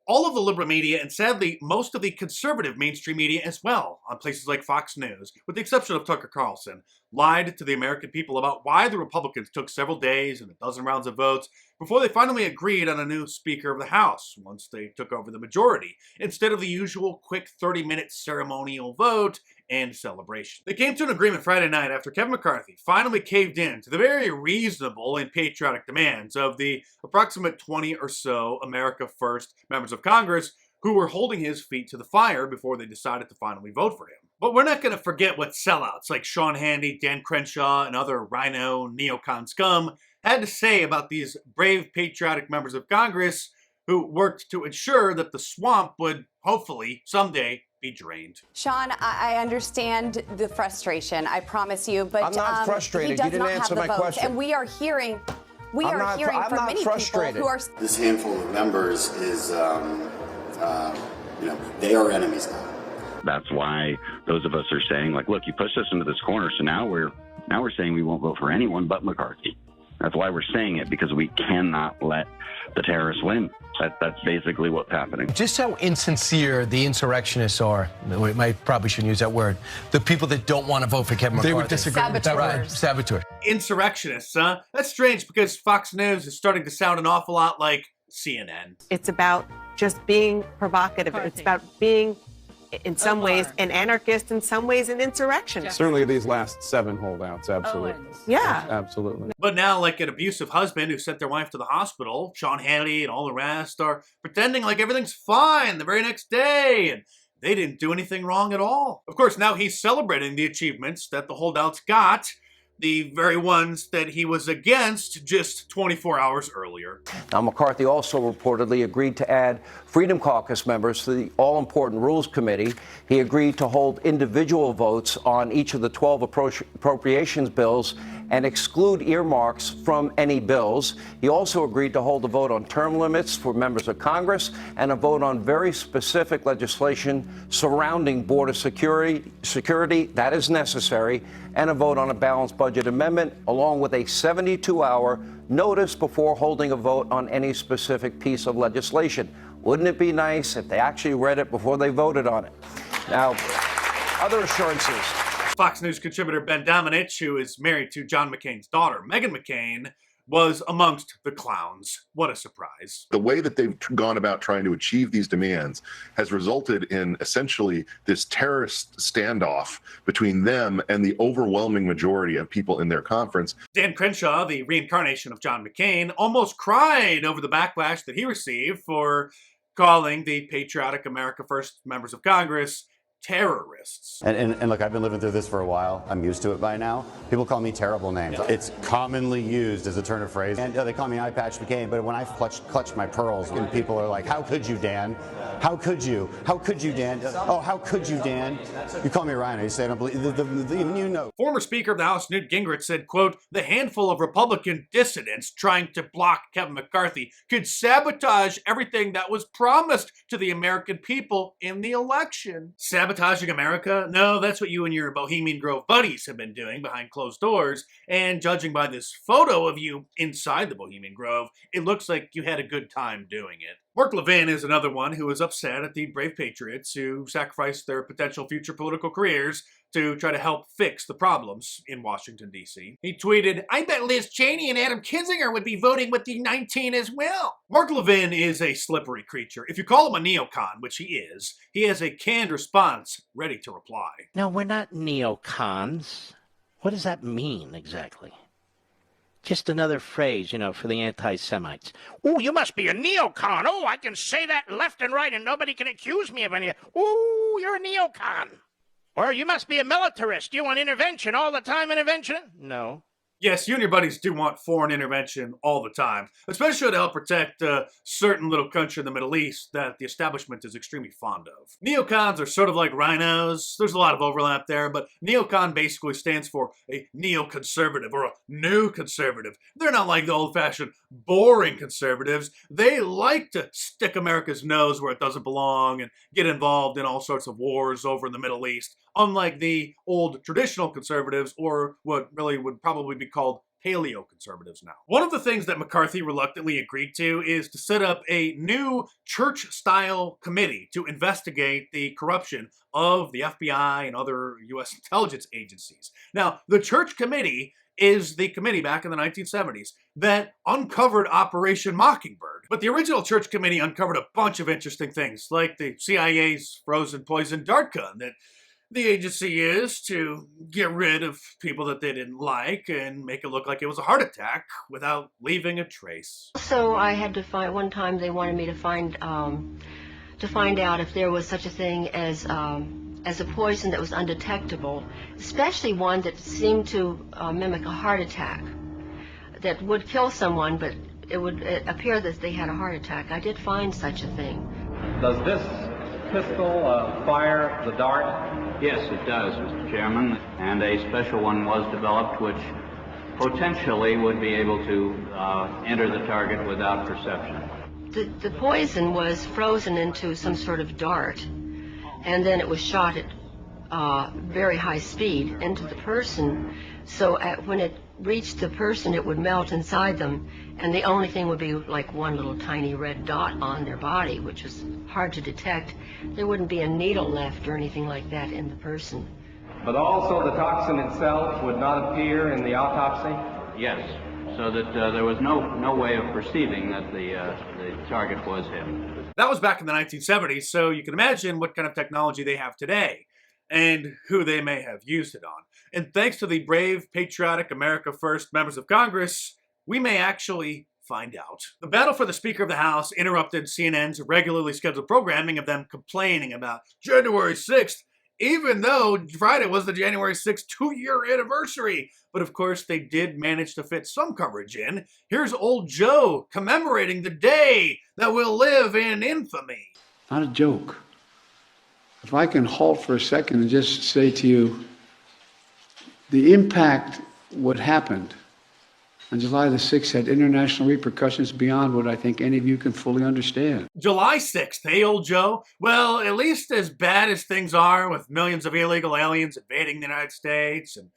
All of the liberal media, and sadly, most of the conservative mainstream media as well, on places like Fox News, with the exception of Tucker Carlson, lied to the American people about why the Republicans took several days and a dozen rounds of votes before they finally agreed on a new Speaker of the House once they took over the majority, instead of the usual quick 30-minute ceremonial vote and celebration. They came to an agreement Friday night after Kevin McCarthy finally caved in to the very reasonable and patriotic demands of the approximate 20 or so America First members of Congress who were holding his feet to the fire before they decided to finally vote for him. But we're not going to forget what sellouts like Sean Hannity, Dan Crenshaw, and other RINO neocon scum had to say about these brave, patriotic members of Congress who worked to ensure that the swamp would hopefully someday be drained. Sean, I understand the frustration, I promise you, but I'm not frustrated. he does You didn't not answer have the my votes, question. And we are hearing from many frustrated. people who are. This handful of members is, they are enemies now. That's why those of us are saying, like, look, you pushed us into this corner, so now we're saying we won't vote for anyone but McCarthy. That's why we're saying it, because we cannot let the terrorists win. That's basically what's happening. Just how insincere the insurrectionists are, probably shouldn't use that word, the people that don't want to vote for Kevin McCarthy. They would disagree with that word. Saboteurs. Insurrectionists, huh? That's strange because Fox News is starting to sound an awful lot like CNN. It's about just being provocative. It's about being, in some ways, an anarchist, in some ways, an insurrectionist. Certainly these last 7 holdouts, absolutely. Yeah. Absolutely. But now, like an abusive husband who sent their wife to the hospital, Sean Hannity and all the rest are pretending like everything's fine the very next day, and they didn't do anything wrong at all. Of course, now he's celebrating the achievements that the holdouts got, the very ones that he was against just 24 hours earlier. Now, McCarthy also reportedly agreed to add Freedom Caucus members to the all-important Rules Committee. He agreed to hold individual votes on each of the 12 appropriations bills and exclude earmarks from any bills. He also agreed to hold a vote on term limits for members of Congress and a vote on very specific legislation surrounding border security that is necessary, and a vote on a balanced budget amendment, along with a 72-hour notice before holding a vote on any specific piece of legislation. Wouldn't it be nice if they actually read it before they voted on it? Now, other assurances. Fox News contributor Ben Domenech, who is married to John McCain's daughter, Meghan McCain, was amongst the clowns. What a surprise. The way that they've gone about trying to achieve these demands has resulted in essentially this terrorist standoff between them and the overwhelming majority of people in their conference. Dan Crenshaw, the reincarnation of John McCain, almost cried over the backlash that he received for calling the patriotic America First members of Congress terrorists. And look, I've been living through this for a while. I'm used to it by now. People call me terrible names. It's commonly used as a turn of phrase. And they call me Eye Patch McCain, but when I clutch my pearls, and people are like, how could you, Dan? How could you? How could you, Dan? Oh, how could you, Dan? You call me Rhino. You say I don't believe, even you know. Former Speaker of the House Newt Gingrich said, quote, the handful of Republican dissidents trying to block Kevin McCarthy could sabotage everything that was promised to the American people in the election. Sabotaging America? No, that's what you and your Bohemian Grove buddies have been doing behind closed doors, and judging by this photo of you inside the Bohemian Grove, it looks like you had a good time doing it. Mark Levin is another one who is upset at the brave patriots who sacrificed their potential future political careers to try to help fix the problems in Washington, D.C. He tweeted, I bet Liz Cheney and Adam Kinzinger would be voting with the 19 as well. Mark Levin is a slippery creature. If you call him a neocon, which he is, he has a canned response ready to reply. No, we're not neocons. What does that mean exactly? Just another phrase, for the anti-Semites. Oh, you must be a neocon. Oh, I can say that left and right and nobody can accuse me of any. Oh, you're a neocon. Or you must be a militarist. You want intervention all the time, intervention? No. Yes, you and your buddies do want foreign intervention all the time, especially to help protect a certain little country in the Middle East that the establishment is extremely fond of. Neocons are sort of like RINOs. There's a lot of overlap there, but neocon basically stands for a neoconservative or a new conservative. They're not like the old-fashioned boring conservatives. They like to stick America's nose where it doesn't belong and get involved in all sorts of wars over in the Middle East, unlike the old traditional conservatives, or what really would probably be called paleoconservatives now. One of the things that McCarthy reluctantly agreed to is to set up a new church-style committee to investigate the corruption of the FBI and other U.S. intelligence agencies. Now, the Church Committee is the committee back in the 1970s that uncovered Operation Mockingbird. But the original Church Committee uncovered a bunch of interesting things, like the CIA's frozen poison dart gun that the agency used to get rid of people that they didn't like and make it look like it was a heart attack without leaving a trace. So I had to find, one time they wanted me to find out if there was such a thing as a poison that was undetectable, especially one that seemed to mimic a heart attack, that would kill someone, but it would appear that they had a heart attack. I did find such a thing. Does this pistol fire the dart? Yes, it does, Mr. Chairman, and a special one was developed which potentially would be able to enter the target without perception. The poison was frozen into some sort of dart, and then it was shot at very high speed into the person, so when it reached the person it would melt inside them, and the only thing would be like one little tiny red dot on their body, which was hard to detect. There wouldn't be a needle left or anything like that in the person. But also the toxin itself would not appear in the autopsy? Yes, so that there was no way of perceiving that the target was him. That was back in the 1970s, so you can imagine what kind of technology they have today and who they may have used it on. And thanks to the brave, patriotic, America First members of Congress, we may actually find out. The battle for the Speaker of the House interrupted CNN's regularly scheduled programming of them complaining about January 6th, even though Friday was the January 6th two-year anniversary. But of course, they did manage to fit some coverage in. Here's old Joe commemorating the day that will live in infamy. Not a joke. If I can halt for a second and just say to you, the impact what happened on July the 6th had international repercussions beyond what I think any of you can fully understand. July 6th, hey, old Joe? Well, at least as bad as things are with millions of illegal aliens invading the United States and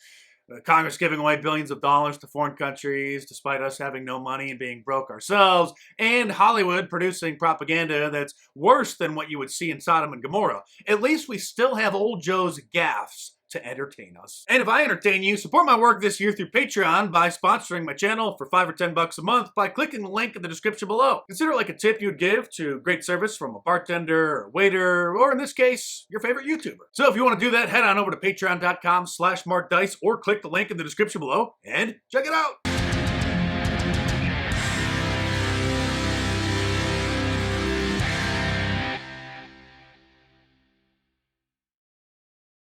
Congress giving away billions of dollars to foreign countries despite us having no money and being broke ourselves, and Hollywood producing propaganda that's worse than what you would see in Sodom and Gomorrah, at least we still have old Joe's gaffes to entertain us. And if I entertain you, support my work this year through Patreon by sponsoring my channel for $5 or $10 a month by clicking the link in the description below. Consider it like a tip you'd give to great service from a bartender or waiter, or in this case, your favorite YouTuber. So if you want to do that, head on over to patreon.com/markdice or click the link in the description below and check it out.